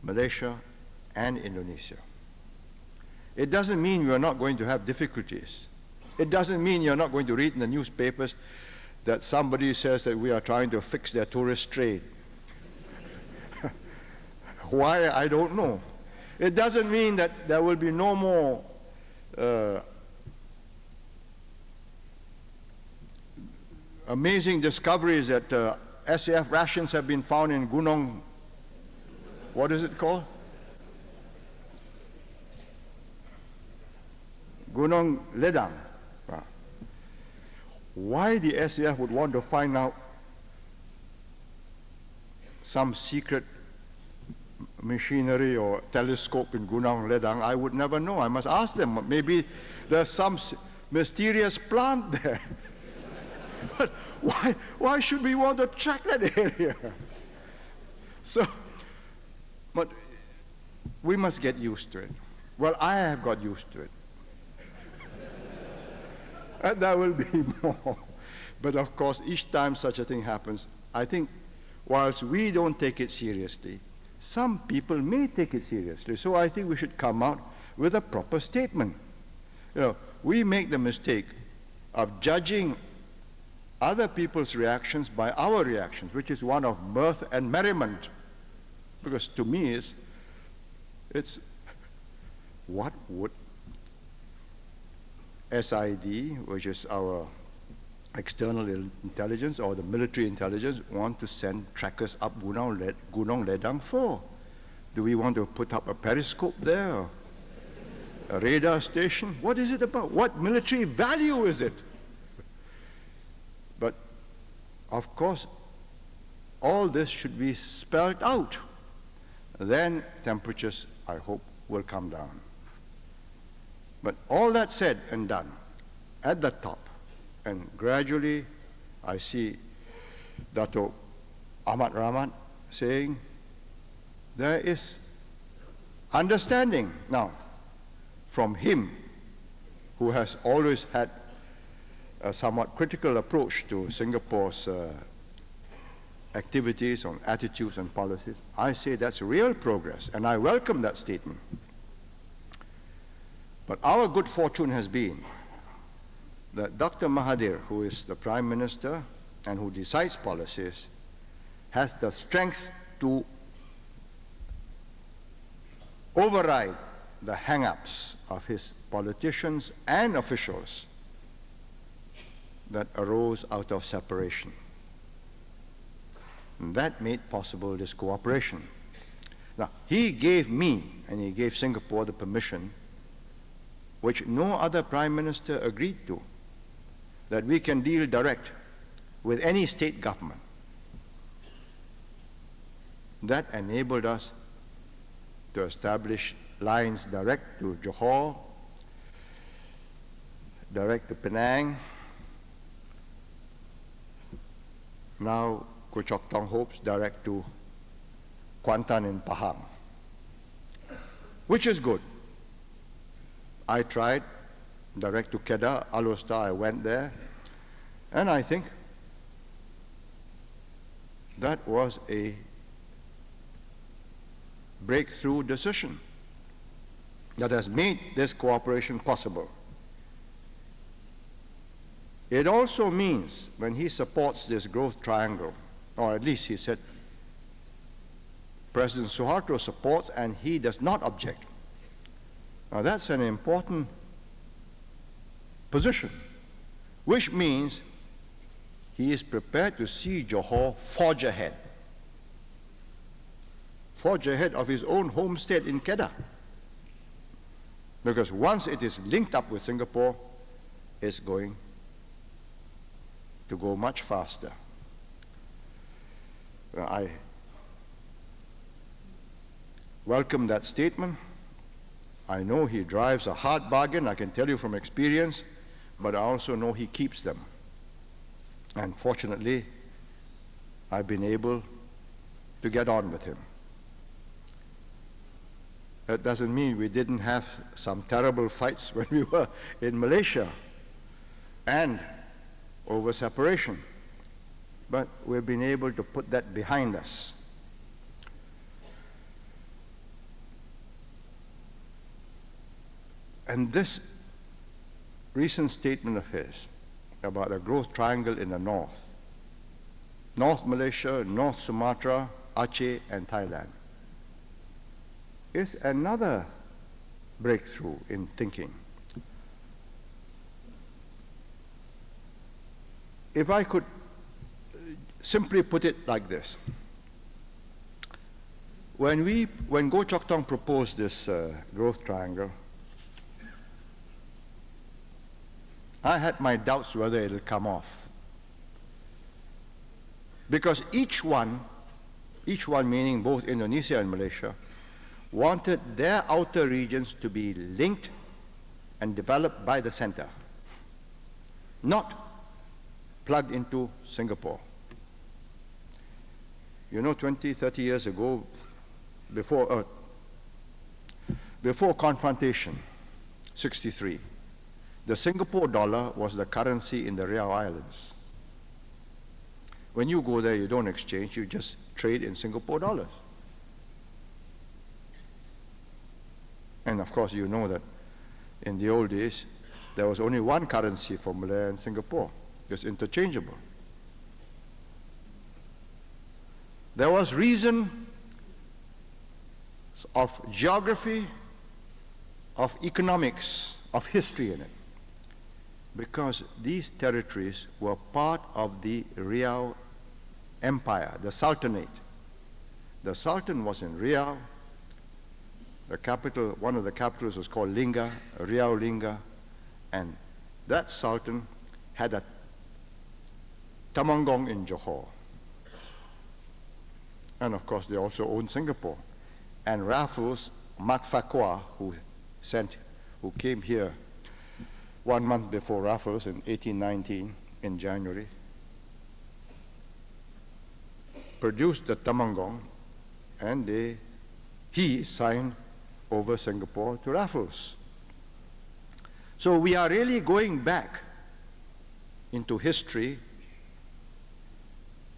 Malaysia, and Indonesia. It doesn't mean we are not going to have difficulties. It doesn't mean you're not going to read in the newspapers that somebody says that we are trying to fix their tourist trade. Why, I don't know. It doesn't mean that there will be no more amazing discoveries that SAF rations have been found in Gunung, what is it called? Gunung Ledang. Why the SAF would want to find out some secret machinery or telescope in Gunung Ledang, I would never know. I must ask them. Maybe there's some mysterious plant there. But why should we want to check that area? So, but we must get used to it. Well, I have got used to it. And there will be more. But of course, each time such a thing happens, I think whilst we don't take it seriously, some people may take it seriously. So I think we should come out with a proper statement. You know, we make the mistake of judging other people's reactions by our reactions, which is one of mirth and merriment. Because to me, it's what would SID, which is our external intelligence or the military intelligence, want to send trackers up Gunung Ledang for? Do we want to put up a periscope there? A radar station? What is it about? What military value is it? But of course, all this should be spelled out. Then temperatures, I hope, will come down. But all that said and done, at the top, and gradually I see Dato' Ahmad Rahmat saying there is understanding now from him, who has always had a somewhat critical approach to Singapore's activities on attitudes and policies. I say that's real progress, and I welcome that statement. But our good fortune has been that Dr. Mahathir, who is the Prime Minister and who decides policies, has the strength to override the hang-ups of his politicians and officials that arose out of separation. And that made possible this cooperation. Now, he gave me and he gave Singapore the permission which no other Prime Minister agreed to, that we can deal direct with any state government. That enabled us to establish lines direct to Johor, direct to Penang, now Kuchok Tong hopes direct to Kuantan and Pahang, which is good. I tried direct to Kedah, Alor, I went there, and I think that was a breakthrough decision that has made this cooperation possible. It also means when he supports this growth triangle, or at least he said President Suharto supports and he does not object. Now that's an important position, which means he is prepared to see Johor forge ahead of his own homestead in Kedah. Because once it is linked up with Singapore, it's going to go much faster. I welcome that statement. I know he drives a hard bargain, I can tell you from experience, but I also know he keeps them. And fortunately, I've been able to get on with him. That doesn't mean we didn't have some terrible fights when we were in Malaysia and over separation, but we've been able to put that behind us. And this recent statement of his about the growth triangle in the north, North Malaysia, North Sumatra, Aceh, and Thailand, is another breakthrough in thinking. If I could simply put it like this. When Goh Chok Tong proposed this growth triangle, I had my doubts whether it'll come off. Because each one meaning both Indonesia and Malaysia, wanted their outer regions to be linked and developed by the center, not plugged into Singapore. You know, 20, 30 years ago, before confrontation, 63, the Singapore dollar was the currency in the Riau Islands. When you go there, you don't exchange, you just trade in Singapore dollars. And of course, you know that in the old days, there was only one currency for Malaya and Singapore, just interchangeable. There was reason of geography, of economics, of history in it, because these territories were part of the Riau Empire, the Sultanate. The Sultan was in Riau. The capital, one of the capitals was called Lingga, Riau Lingga, and that Sultan had a Temanggung in Johor. And of course, they also owned Singapore. And Raffles, Mat Fakwa, who came here 1 month before Raffles in 1819, in January, produced the Temanggung, and he signed over Singapore to Raffles. So we are really going back into history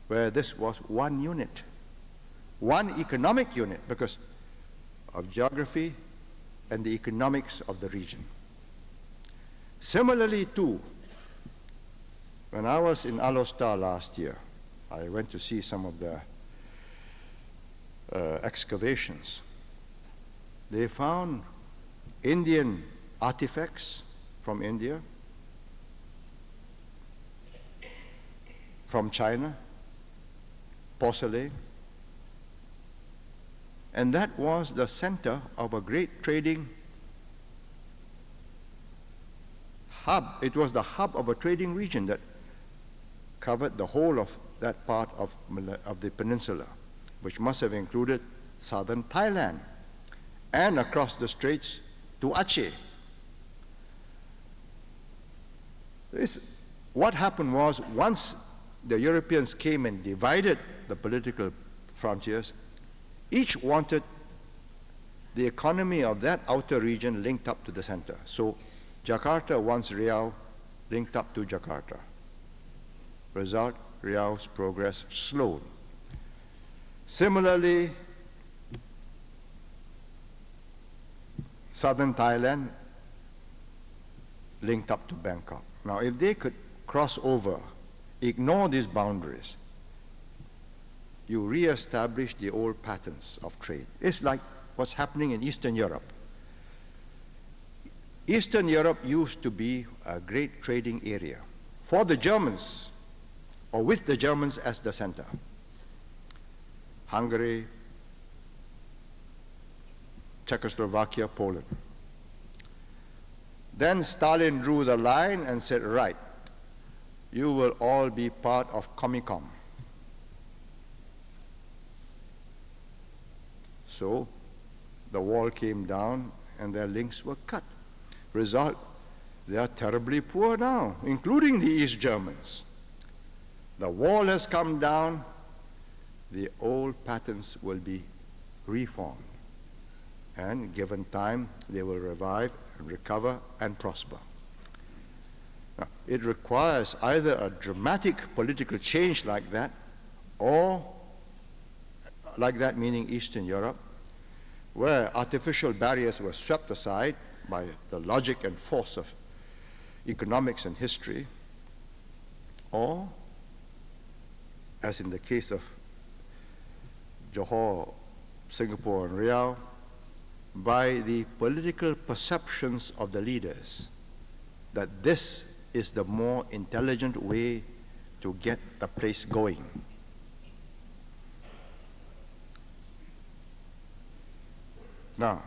where this was one unit, one economic unit because of geography and the economics of the region. Similarly too, when I was in Alostar last year, I went to see some of the excavations. They found Indian artifacts from India, from China, porcelain, and that was the center of a great trading hub. It was the hub of a trading region that covered the whole of that part of the peninsula, which must have included southern Thailand and across the straits to Aceh. What happened was, once the Europeans came and divided the political frontiers, each wanted the economy of that outer region linked up to the center. So Jakarta wants Riau linked up to Jakarta. Result, Riau's progress slowed. Similarly, southern Thailand linked up to Bangkok. Now, if they could cross over, ignore these boundaries, you re-establish the old patterns of trade. It's like what's happening in Eastern Europe. Eastern Europe used to be a great trading area for the Germans, or with the Germans as the center. Hungary, Czechoslovakia, Poland. Then Stalin drew the line and said, right, you will all be part of Comecon. So the wall came down and their links were cut. Result, they are terribly poor now, including the East Germans. The wall has come down, the old patterns will be reformed. And given time, they will revive and recover and prosper. Now, it requires either a dramatic political change like that, or like that meaning Eastern Europe, where artificial barriers were swept aside by the logic and force of economics and history, or, as in the case of Johor, Singapore, and Riau, by the political perceptions of the leaders that this is the more intelligent way to get the place going. Now,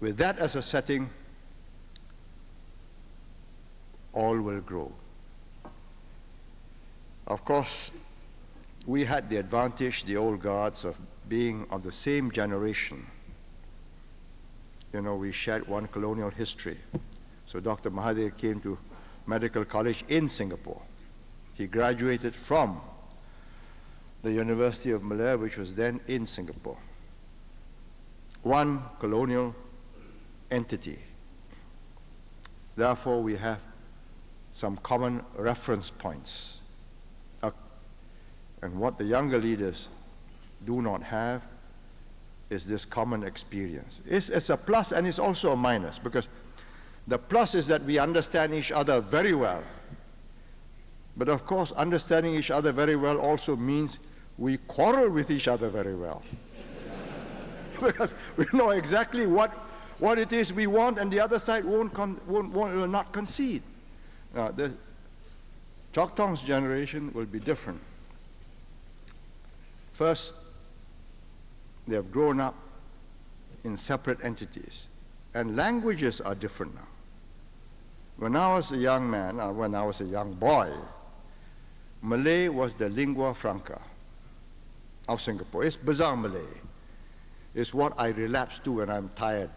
with that as a setting, all will grow. Of course, we had the advantage, the old guards, of being of the same generation. You know, we shared one colonial history. So Dr. Mahathir came to medical college in Singapore. He graduated from the University of Malaya, which was then in Singapore. One colonial entity. Therefore, we have some common reference points. And what the younger leaders do not have is this common experience. It's a plus and it's also a minus, because the plus is that we understand each other very well. But of course, understanding each other very well also means we quarrel with each other very well. Because we know exactly what it is we want, and the other side will not concede. Now, the Choctaw's generation will be different. First, they have grown up in separate entities, and languages are different now. When I was a young man, or when I was a young boy, Malay was the lingua franca of Singapore. It's Bazar Malay. It's what I relapse to when I'm tired,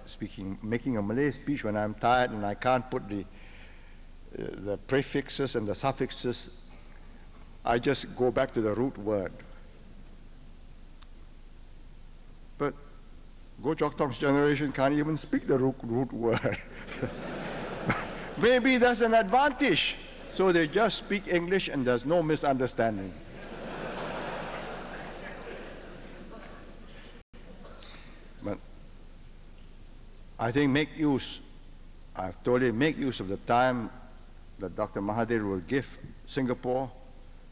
making a Malay speech when I'm tired and I can't put the prefixes and the suffixes. I just go back to the root word. But Goh Chok Tong's generation can't even speak the root word. Maybe that's an advantage. So they just speak English and there's no misunderstanding. But I think I've told you, make use of the time that Dr. Mahathir will give Singapore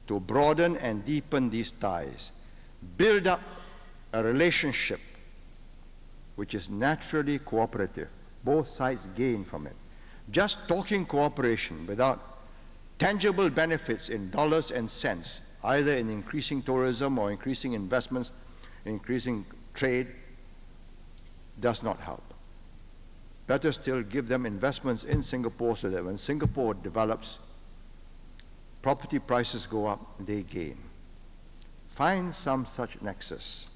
to broaden and deepen these ties, build up a relationship which is naturally cooperative. Both sides gain from it. Just talking cooperation without tangible benefits in dollars and cents, either in increasing tourism or increasing investments, increasing trade, does not help. Better still, give them investments in Singapore so that when Singapore develops, property prices go up, they gain. Find some such nexus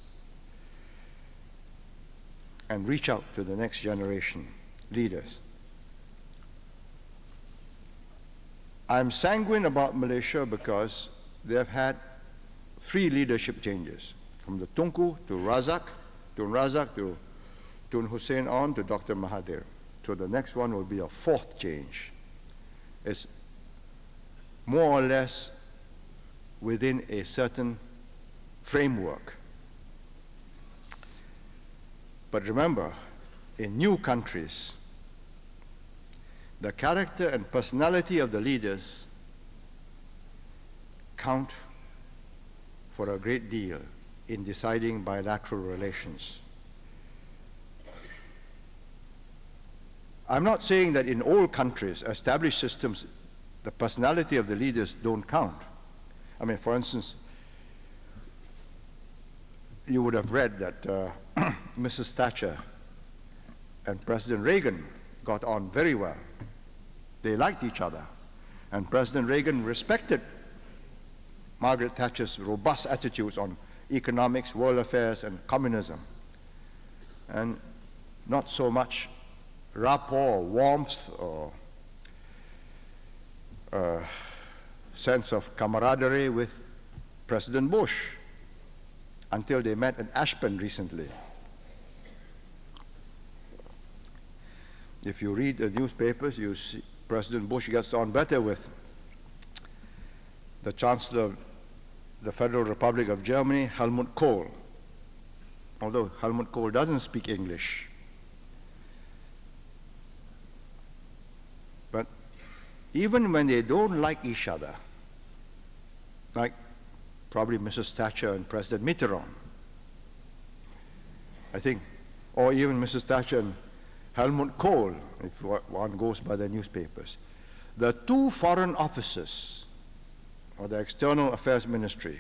and reach out to the next generation leaders. I'm sanguine about Malaysia because they have had 3 leadership changes, from the Tunku to Razak, to Tun Hussein on to Dr. Mahathir. So the next one will be a 4th change. It's more or less within a certain framework. But remember, in new countries, the character and personality of the leaders count for a great deal in deciding bilateral relations. I'm not saying that in all countries, established systems, the personality of the leaders don't count. I mean, for instance, you would have read that Mrs. Thatcher and President Reagan got on very well. They liked each other. And President Reagan respected Margaret Thatcher's robust attitudes on economics, world affairs, and communism. And not so much rapport or warmth or sense of camaraderie with President Bush until they met at Ashburn recently. If you read the newspapers, you see President Bush gets on better with the Chancellor of the Federal Republic of Germany, Helmut Kohl. although Helmut Kohl doesn't speak English. But even when they don't like each other, like probably Mrs. Thatcher and President Mitterrand, I think, or even Mrs. Thatcher and Helmut Kohl, if one goes by the newspapers, the two foreign officers, or the External Affairs Ministry,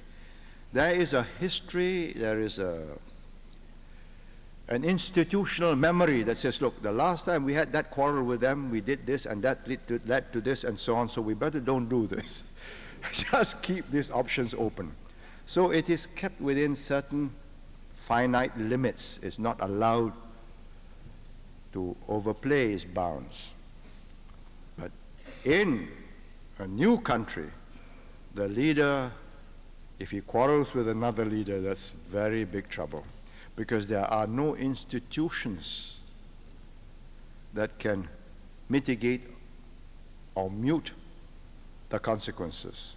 there is a history, there is an institutional memory that says, look, the last time we had that quarrel with them, we did this, and that led to this, and so on, so we better don't do this. Just keep these options open. So it is kept within certain finite limits. It's not allowed to overplay its bounds. But in a new country, the leader, if he quarrels with another leader, that's very big trouble, because there are no institutions that can mitigate or mute the consequences.